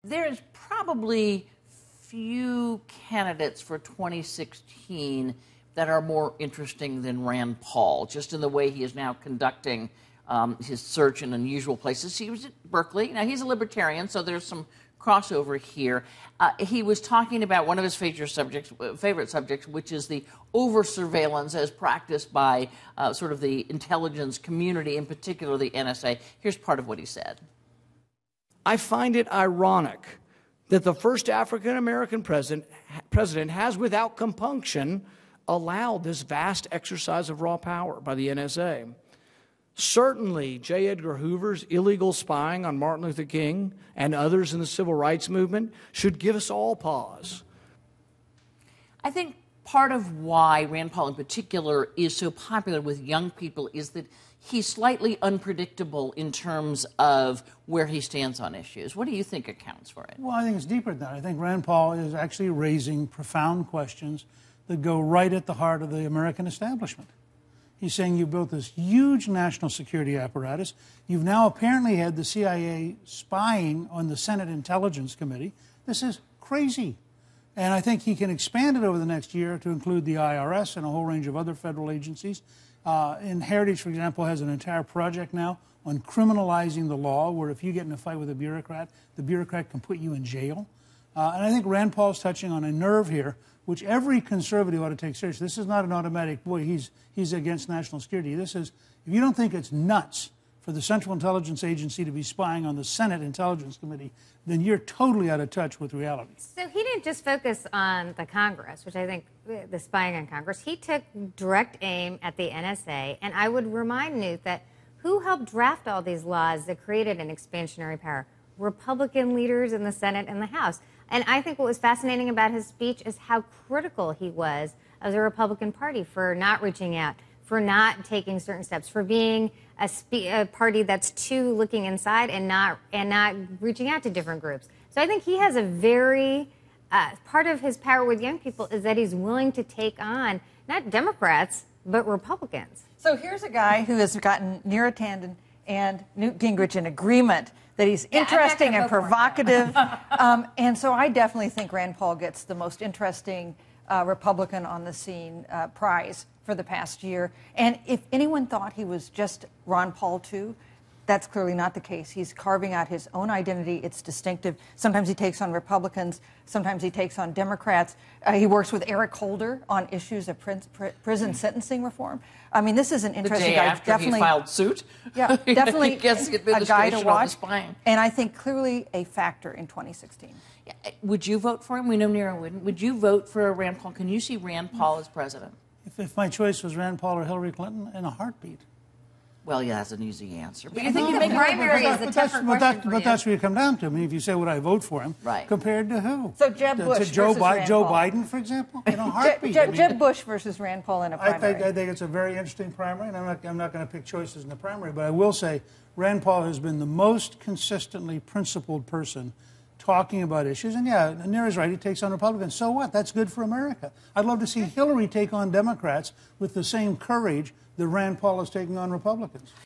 There's probably few candidates for 2016 that are more interesting than Rand Paul, just in the way he is now conducting his search in unusual places. He was at Berkeley. Now, he's a libertarian, so there's some crossover here. He was talking about one of his favorite subjects, which is the over-surveillance as practiced by sort of the intelligence community, in particular the NSA. Here's part of what he said. I find it ironic that the first African-American president has, without compunction, allowed this vast exercise of raw power by the NSA. Certainly, J. Edgar Hoover's illegal spying on Martin Luther King and others in the civil rights movement should give us all pause. I think part of why Rand Paul in particular is so popular with young people is that he's slightly unpredictable in terms of where he stands on issues. What do you think accounts for it? Well, I think it's deeper than that. I think Rand Paul is actually raising profound questions that go right at the heart of the American establishment. He's saying you built this huge national security apparatus. You've now apparently had the CIA spying on the Senate Intelligence Committee. This is crazy. And I think he can expand it over the next year to include the IRS and a whole range of other federal agencies. Heritage, for example, has an entire project now on criminalizing the law, where if you get in a fight with a bureaucrat, the bureaucrat can put you in jail. And I think Rand Paul's touching on a nerve here, which every conservative ought to take seriously. This is not an automatic, boy, he's against national security. This is, if you don't think it's nuts for the Central Intelligence Agency to be spying on the Senate Intelligence Committee, then you're totally out of touch with reality. So he didn't just focus on the Congress, which I think the spying on Congress. He took direct aim at the NSA. And I would remind Newt that who helped draft all these laws that created an expansionary power? Republican leaders in the Senate and the House. And I think what was fascinating about his speech is how critical he was of the Republican Party for not reaching out, for not taking certain steps, for being a party that's too looking inside and not reaching out to different groups. So I think he has a very part of his power with young people is that he's willing to take on not Democrats but Republicans. So here's a guy who has gotten Neera Tanden and Newt Gingrich in agreement that he's interesting and provocative. And so I definitely think Rand Paul gets the most interesting Republican on the scene prize for the past year. And if anyone thought he was just Ron Paul too, that's clearly not the case. He's carving out his own identity. It's distinctive. Sometimes he takes on Republicans. Sometimes he takes on Democrats. He works with Eric Holder on issues of prison sentencing reform. I mean, this is an interesting guy. After definitely, he filed suit? Yeah, definitely a guy to watch. And I think clearly a factor in 2016. Yeah. Would you vote for him? We know Neera wouldn't. Would you vote for Rand Paul? Can you see Rand Paul as president? If my choice was Rand Paul or Hillary Clinton, in a heartbeat. Well, yeah, that's an easy answer. But you think the primary is the tougher question for you. But that's where you come down to. I mean, if you say, would I vote for him? Right. Compared to who? So Jeb Bush versus Joe Rand Paul. Biden, for example? In a heartbeat. Jeb Bush versus Rand Paul in a primary. I think it's a very interesting primary, and I'm not going to pick choices in the primary, but I will say Rand Paul has been the most consistently principled person talking about issues. And yeah, Neera's right, he takes on Republicans. So what? That's good for America. I'd love to see Hillary take on Democrats with the same courage that Rand Paul is taking on Republicans.